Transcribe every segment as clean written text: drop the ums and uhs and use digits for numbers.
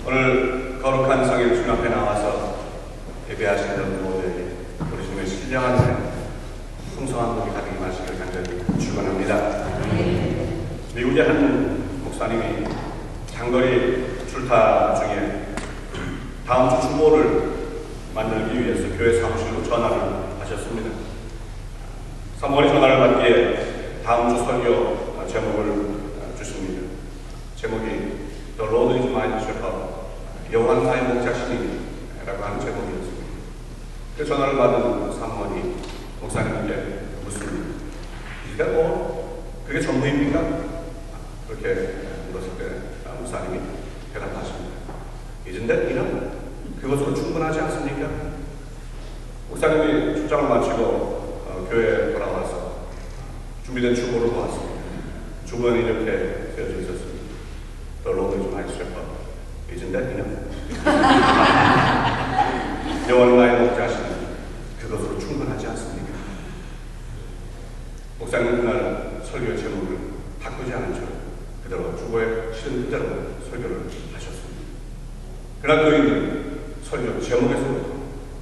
오늘 거룩한 성일 주님 앞에 나와서 예배하시는 모두에게 우리 주님의 신령한 풍성한 복이 가득히 마시길 간절히 축원합니다. 미국의 한 목사님이 장거리 출타 중에 다음 주 주보를 만들기 위해서 교회 사무실로 전화를 하셨습니다. 사무원이 전화를 받기에 다음 주 설교 제목을 주십니다. 제목이 The Lord is my shepherd, 여호와는 나의 목자시니라고 하는 제목이었습니다. 그 전화를 받은 사무원이 목사님께 묻습니다. 이게 그게 전부입니까? 그렇게 물었을 때 목사님이 대답하십니다. Isn't that enough? 그것으로 충분하지 않습니까? 목사님이 출장을 마치고 교회에 돌아와서 준비된 주보를 보았습니다. 주보는 이렇게 쓰여져 있었습니다. The Lord is my shepherd. Isn't that enough? 여호와는 나의 목자시니 그것으로 충분하지 않습니까? 목사님은 그날 설교의 제목을 바꾸지 않은 채 그대로 주보에 실은 그대로 설교를 하셨습니다. 그날 교인들은 설교 제목에서부터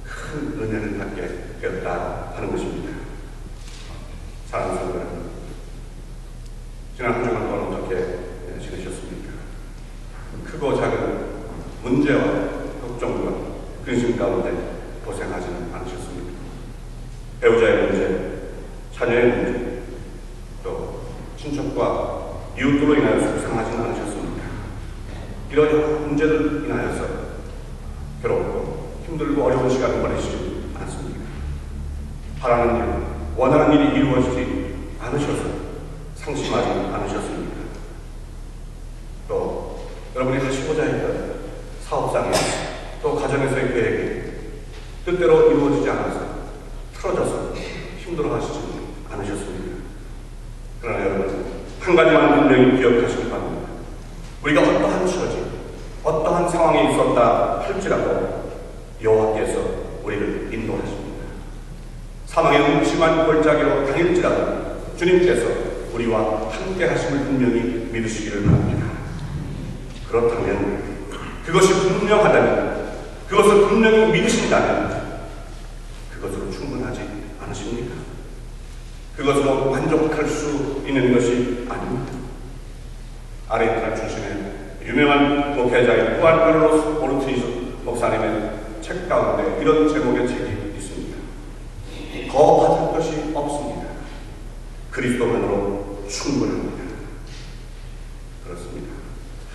큰 은혜를 받게 되었다 하는 것입니다. 사랑하는 성도 여러분, 지난 한 주간 동안 어떻게 지내셨습니까? 크고 작은 문제와 걱정과 근심 가운데 고생하지는 않으셨습니까? 배우자의 문제, 자녀의 문제, 또 친척과 이웃들로 인하여 속상하지는 않으셨습니까? 이런 문제를 인하여서 괴롭고 힘들고 어려운 시간을 보내시지 않습니까? 바라는 일, 원하는 일이 이루어지지 않으셔서 상심하지 않으셨습니까? 또 여러분이 하시고자 했던 사업상에 또 가정에서의 계획이 뜻대로 이루어지지 않아서 틀어져서 힘들어하시지 않으셨습니까? 그러나 여러분, 한 가지만 분명히 기억하시기 바랍니다. 우리가 어떠한 처지, 어떠한 상황에 있었다 할지라도 여호와께서 우리를 인도하십니다. 사망의 음침한 골짜기로 다닐지라도 주님께서 우리와 함께 하심을 분명히 믿으시기를 바랍니다. 그렇다면, 그것이 분명하다면, 그것을 분명히 믿으신다면 그것으로 충분하지 않으십니까? 그것으로 만족할 수 있는 것이 아닙니다. 아르헨티나 출신의 유명한 목회자인 후안 카를로스 오르티즈 목사님의 책 가운데 이런 제목의 책이 있습니다. 더 받을 것이 없습니다. 그리스도만으로 충분합니다. 그렇습니다.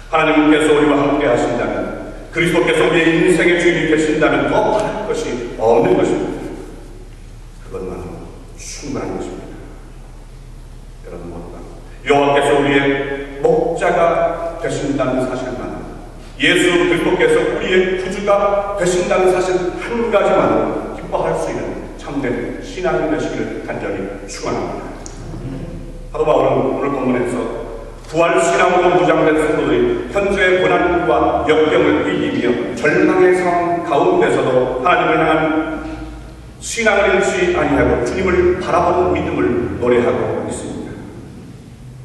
하나님께서 우리와 함께 하신다면, 그리스도께서 우리의 인생의 주인이 되신다면 더 바랄 것이 없는 것입니다. 그것만으로 충분한 것입니다. 여러분 모두가 여호와께서 우리의 목자가 되신다는 사실만, 예수 그리스도께서 우리의 구주가 되신다는 사실 한 가지만으로 기뻐할 수 있는 참된 신앙이 되시기를 간절히 축원합니다. 사도 바울은 오늘 본문에서 부활신앙으로 무장된 성도들이 현재의 고난과 역경을 이기며 절망의 상황 가운데서도 하나님을 향한 신앙을 잃지 아니하고 주님을 바라보는 믿음을 노래하고 있습니다.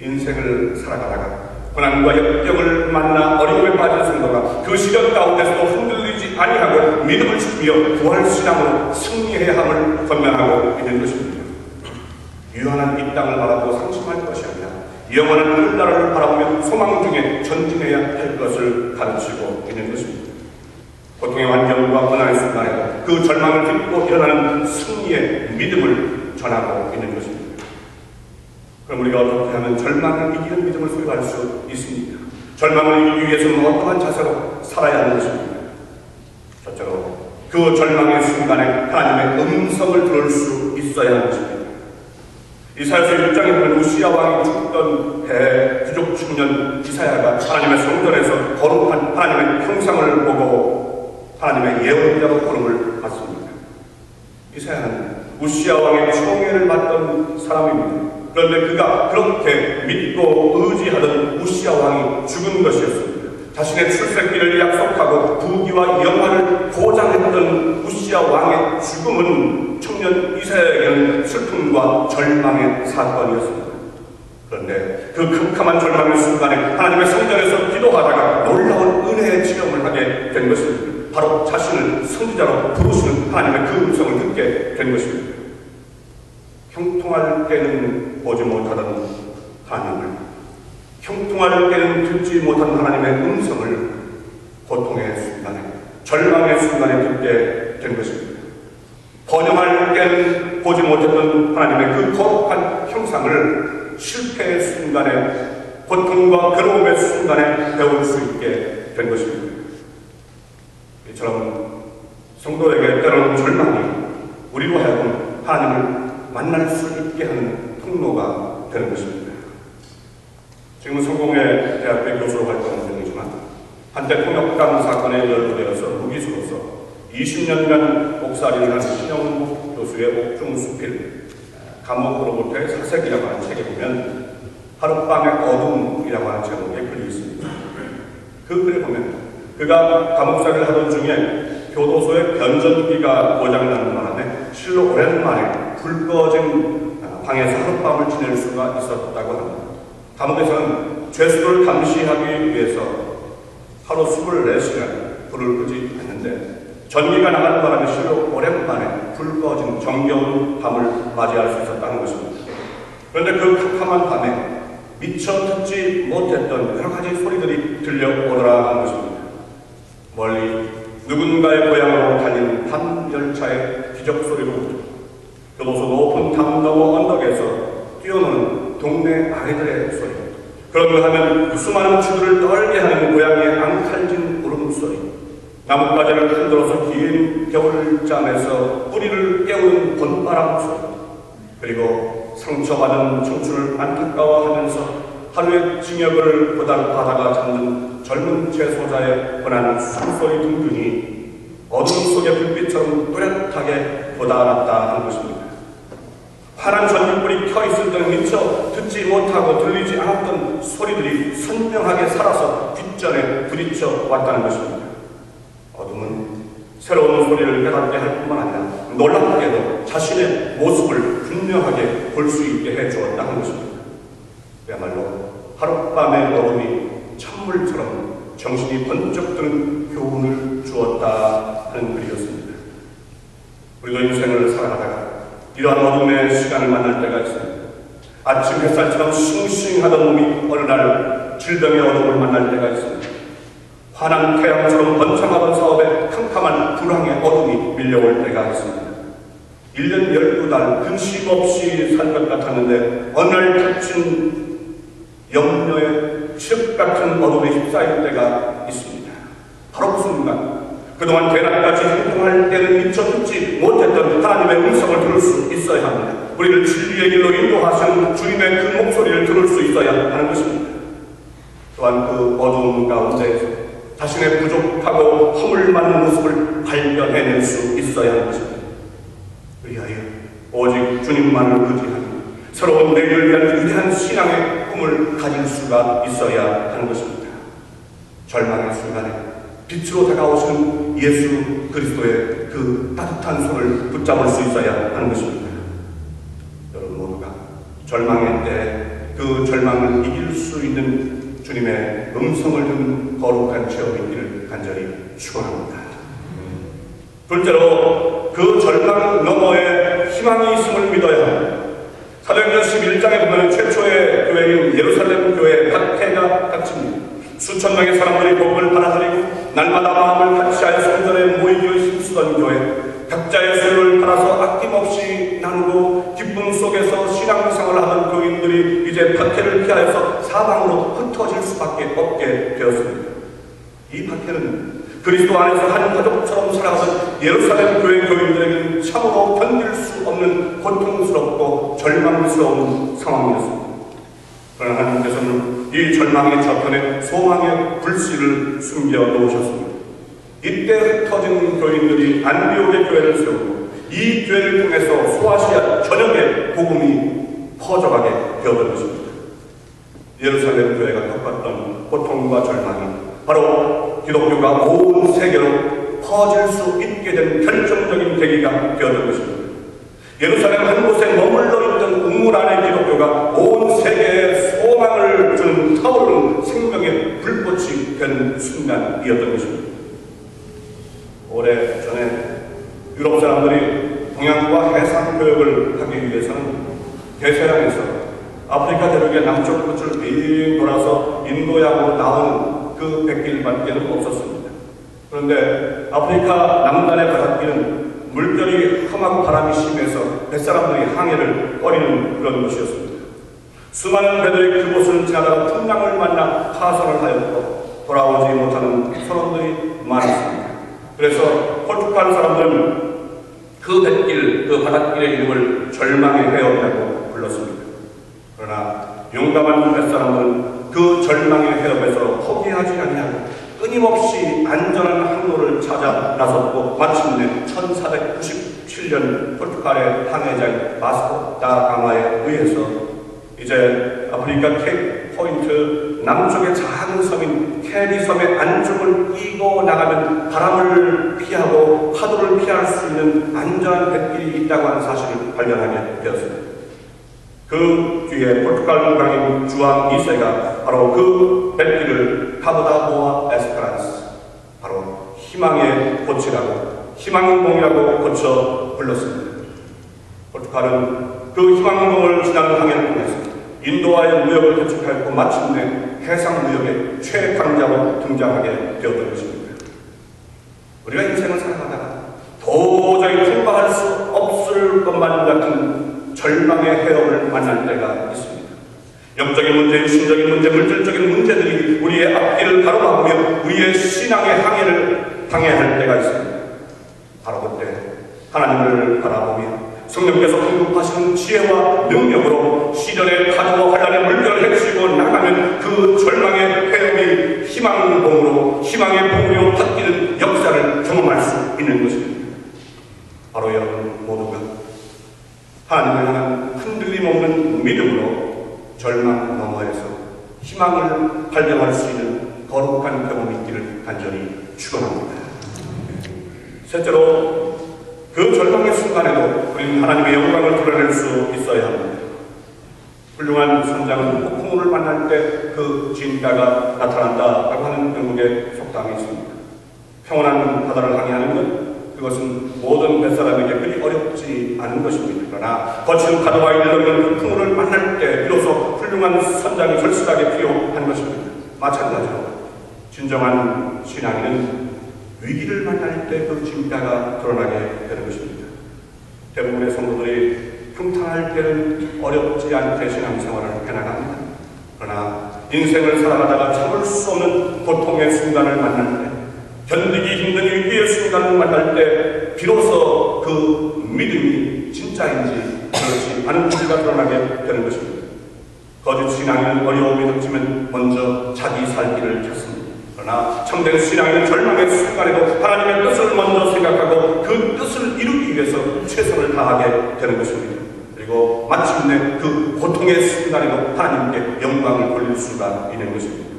인생을 살아가다가 고난과 역경을 만나 어려움에 빠진 성도가 그 시련 가운데서도 흔들리지 아니하고 믿음을 지키며 부활신앙으로 승리해야 함을 권면하고 있는 것입니다. 유한한 이 땅을 바라보고 상심할 것이 아니라 영원한 하늘나라를 바라보며 소망 중에 전진해야 할 것을 가르치고 있는 것입니다. 고통의 환경과 고난의 순간에 그 절망을 딛고 일어나는 승리의 믿음을 전하고 있는 것입니다. 그럼 우리가 어떻게 하면 절망을 이기는 믿음을 소유할 수 있습니까? 절망을 이기기 위해서는 어떠한 자세로 살아야 하는 것입니까? 첫째로 그 절망의 순간에 하나님의 음성을 들을 수 있어야 하는 것입니다. 이사야서 6장에 보면 우시야 왕이 죽던 해 부족 청년 이사야가 하나님의 성전에서 거룩한 하나님의 형상을 보고 하나님의 예언자로 부름을 받습니다. 이사야는 우시야 왕의 총애를 받던 사람입니다. 그런데 그가 그렇게 믿고 의지하던 우시야 왕이 죽은 것이었습니다. 자신의 출세기를 약속하고 부귀와 영화를 보장했던 우시야 왕의 죽음은 청년 이사야에게는 슬픔과 절망의 사건이었습니다. 그런데 그 캄캄한 절망의 순간에 하나님의 성전에서 기도하다가 놀라운 은혜의 체험을 하게 바로 자신을 선지자로 부르시는 하나님의 그 음성을 듣게 된 것입니다. 형통할 때는 보지 못하던 하나님을, 형통할 때는 듣지 못한 하나님의 음성을 고통의 순간에, 절망의 순간에 듣게 된 것입니다. 번영할 때는 보지 못했던 하나님의 그 거룩한 형상을 실패의 순간에, 고통과 괴로움의 순간에 배울 수 있게 된 것입니다. 이처럼 성도에게 때로는 절망이 우리로 하여금 하나님을 만날 수 있게 하는 통로가 되는 것입니다. 지금은 성공회 대학교 교수로 활동 중이지만 한때 통역감 사건에 연루되어서 무기수로서 20년간 옥살이를 한 신영국 교수의 옥중수필 감옥으로부터의 사색이라고 하는 책에 보면 하룻밤의 어둠이라고 하는 제목의 글이 있습니다. 그 글에 보면 그가 감옥살이를 하던 중에 교도소의 변전기가 고장나는 바람에 실로 오랜만에 불 꺼진 방에서 하룻밤을 지낼 수가 있었다고 합니다. 감옥에서는 죄수를 감시하기 위해서 하루 24시간 불을 끄지 않는데 전기가 나가는 바람에 실로 오랜만에 불 꺼진 정겨운 밤을 맞이할 수 있었다는 것입니다. 그런데 그 캄캄한 밤에 미처 듣지 못했던 여러 가지 소리들이 들려오더라 하는 것입니다. 멀리 누군가의 고향으로 달리는 밤 열차의 기적 소리로부터 교도소 높은 담너머 언덕에서 뛰어노는 동네 아이들의 소리, 그런가 하면 수많은 추들을 떨게 하는 고양이의 앙칼진 울음소리, 나뭇가지를 흔들어서 긴 겨울잠에서 뿌리를 깨우는 봄바람 소리, 그리고 상처받은 청춘을 안타까워하면서 하루의 징역을 받아가 잠든 젊은 재소자의 권한 숨소리 등등이 어둠 속의 불빛처럼 또렷하게 돋아났다 하는 것입니다. 파란 전기불이 켜있을 때는 미처 듣지 못하고 들리지 않았던 소리들이 선명하게 살아서 뒷전에 부딪혀 왔다는 것입니다. 어둠은 새로운 소리를 깨닫게 할 뿐만 아니라 놀랍게도 자신의 모습을 분명하게 볼 수 있게 해주었다 하는 것입니다. 그야말로 하룻밤의 어둠이 찬물처럼 정신이 번쩍 드는 교훈을 주었다 하는 글이었습니다. 우리도 인생을 살아가다가 이러한 어둠의 시간을 만날 때가 있습니다. 아침 햇살처럼 싱싱하던 몸이 어느 날 질병의 어둠을 만날 때가 있습니다. 환한 태양처럼 번창하던 사업에 캄캄한 불황의 어둠이 밀려올 때가 있습니다. 1년 12달 근심 없이 살 것 같았는데 어느 날 닥친 염려의 칠흑 같은 어둠에 휩싸일 때가 있습니다. 바로 그 순간 그동안 대낮까지 행동할 때는 미처 듣지 못했던 하나님의 음성을 들을 수 있어야 합니다. 우리를 진리의 길로 인도하시는 주님의 그 목소리를 들을 수 있어야 하는 것입니다. 또한 그 어두운 가운데에서 자신의 부족하고 허물 많은 모습을 발견해낼 수 있어야 하는 것입니다. 위하여 오직 주님만을 의지하며 새로운 내일을 위한 위대한 신앙의 꿈을 가질 수가 있어야 하는 것입니다. 절망의 순간에 빛으로 다가오시는 예수 그리스도의 그 따뜻한 손을 붙잡을 수 있어야 하는 것입니다. 여러분 모두가 절망의 때 그 절망을 이길 수 있는 주님의 음성을 듣는 거룩한 체험이 있기를 간절히 축원합니다. 둘째로 그 절망 너머에 희망이 있음을 믿어야 합니다. 사도행전 11장에 보면 최초의 교회인 예루살렘 교회에 박해가 닥칩니다. 수천 명의 사람들이 복음을 받아들이고 날마다 마음을 같이하여 성전에 모이기를 힘쓰던 교회, 각자의 소유를 팔아서 아낌없이 나누고 기쁨 속에서 신앙생활을 하던 교인들이 이제 박해를 피하여서 사방으로 흩어질 수밖에 없게 되었습니다. 이 박해는 그리스도 안에서 한 가족처럼 살아가던 예루살렘 교회 교인들에게는 참으로 견딜 수 없는 고통스럽고 절망스러운 상황이었습니다. 그러나 하나님께서는 이 절망의 저편에 소망의 불씨를 숨겨 놓으셨습니다. 이때 흩어진 교인들이 안디옥의 교회를 세우고 이 교회를 통해서 소아시아 전역에 복음이 퍼져가게 되었던 것입니다. 예루살렘 교회가 겪었던 고통과 절망이 바로 기독교가 온 세계로 퍼질 수 있게 된 결정적인 계기가 되었던 것입니다. 예루살렘 한 곳에 머물러 있던 우물 안의 기독교가 온 세계에 소망을 주는 타오르는 생명의 불꽃이 된 순간이었던 것입니다. 오래전에 유럽 사람들이 동양과 해상 교역을 하기 위해서는 대서양에서 아프리카 대륙의 남쪽 끝을 빙 돌아서 인도양으로 나오는 그 백길밖에는 없었습니다. 그런데 아프리카 남단의 바닷길은 물결이 험하고 바람이 심해서 뱃사람들이 항해를 꺼리는 그런 곳이었습니다. 수많은 배들이 그곳을 지나다가 풍랑을 만나 파선을 하였고 돌아오지 못하는 선원들이 많았습니다. 그래서 포르투갈 사람들은 그 뱃길, 그 바닷길의 이름을 절망의 해협이라고 불렀습니다. 그러나 용감한 뱃사람들은 그 절망의 해협에서 포기하지 아니하고 끊임없이 안전한 항로를 찾아 나섰고 마침내 1497년 포르투갈의 항해자인 바스코 다 가마에 의해서 이제 아프리카 케이프 포인트 남쪽의 작은 섬인 캐리 섬의 안쪽을 끼고 나가면 바람을 피하고 파도를 피할 수 있는 안전한 뱃길이 있다고 하는 사실을 발견하게 되었습니다. 그 뒤에 포르투갈 국왕인 주왕 2세가 바로 그 뱃길을 카보다보아 에스페란스, 바로 희망의 꽃이라고, 희망봉이라고 고쳐 불렀습니다. 포르투갈은 그 희망봉을 지나는 항해를 통해서 인도와의 무역을 개척하였고 마침내 해상 무역의 최강자로 등장하게 되었던 것입니다. 우리가 인생을 살아가다가 도저히 통과할 수 없을 것만 같은 절망의 해협을 만날 때가 있습니다. 영적인 문제, 육신적인 문제, 물질적인 문제들이 우리의 앞길을 가로막으며 우리의 신앙의 항해를 방해할 때가 있습니다. 바로 그때 하나님을 바라보며 성령께서 공급하시는 지혜와 능력으로 시련의 파도와 환란의 물결을 헤치고 나가면 그 절망의 해협이 희망봉으로, 희망의 봉으로 바뀌는 역사를 경험할 수 있는 것입니다. 바로 여러분 모두가 하나님을 향한 흔들림 없는 믿음으로 절망 너머에서 희망을 발견할 수 있는 거룩한 경험이 있기를 간절히 축원합니다. 셋째로, 그 절망의 순간에도 우리는 하나님의 영광을 드러낼 수 있어야 합니다. 훌륭한 선장은 폭풍우를 만날 때 그 진가가 나타난다라고 하는 영국의 속담이 있습니다. 평온한 바다를 항해하는 것, 그것은 모든 뱃사람에게 그리 어렵지 않은 것입니다. 그러나 거친 파도와 일렁이는 폭풍우를 만날 때 비로소 훌륭한 선장이 절실하게 필요한 것입니다. 마찬가지로 진정한 신앙인은 위기를 만날 때 그 진가가 드러나게 되는 것입니다. 대부분의 성도들이 평탄할 때는 어렵지 않게 신앙생활을 해나갑니다. 그러나 인생을 살아가다가 참을 수 없는 고통의 순간을 만날 때, 견디기 힘든 위기의 순간을 만날 때 비로소 그 믿음이 진짜인지 그렇지 않은지가 드러나게 되는 것입니다. 거짓 신앙인은 어려움이 닥치면 먼저 자기 살기를 찾습니다. 그러나 참된 신앙인은 절망의 순간에도 하나님의 뜻을 먼저 생각하고 그 뜻을 이루기 위해서 최선을 다하게 되는 것입니다. 그리고 마침내 그 고통의 순간에도 하나님께 영광을 돌릴 수가 있는 것입니다.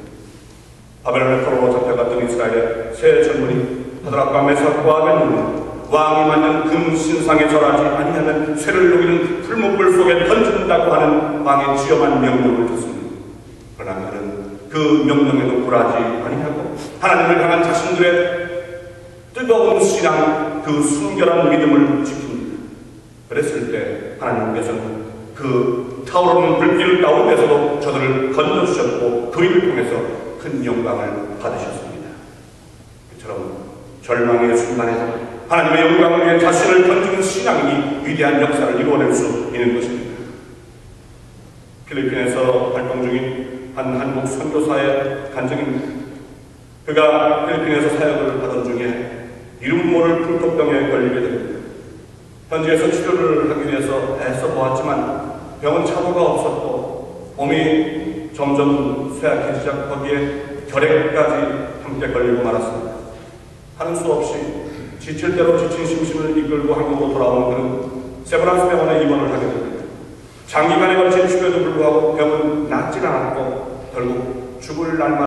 바벨론의 포로로 잡혀갔던 이스라엘의 세 젊은이 하드락과 메삭과 아벤노는 왕이 만든 금 신상에 절하지 아니하면 쇠를 녹이는 풀무불 속에 던진다고 하는 왕의 지엄한 명령을 듣습니다. 그러나 그들은 그 명령에도 굴하지 아니하고 하나님을 향한 자신들의 뜨거운 신앙, 그 순결한 믿음을 지킵니다. 그랬을 때 하나님께서는 그 타오르는 불길 가운데서도 저들을 건져주셨고 그 일을 통해서 큰 영광을 받으셨습니다. 이처럼 절망의 순간에서 하나님의 영광을 위해 자신을 던지는 신앙이 위대한 역사를 이루어낼 수 있는 것입니다. 필리핀에서 활동 중인 한 한국 선교사의 간증입니다. 그가 필리핀에서 사역을 하던 중에 이름 모를 풍토병에 걸리게 됩니다. 현지에서 치료를 하기 위해서 애써 보았지만 병은 차도가 없었고 몸이 점점 쇠약해지자 거기에 결핵까지 함께 걸리고 말았습니다. 하는 수 없이 지칠 대로 지친 심신을 이끌고 한국으로 돌아오는 그는 세브란스 병원에 입원을 하게 됩니다. 장기간에 걸친 치료에도 불구하고 병은 낫질 않았고 결국 죽을 날만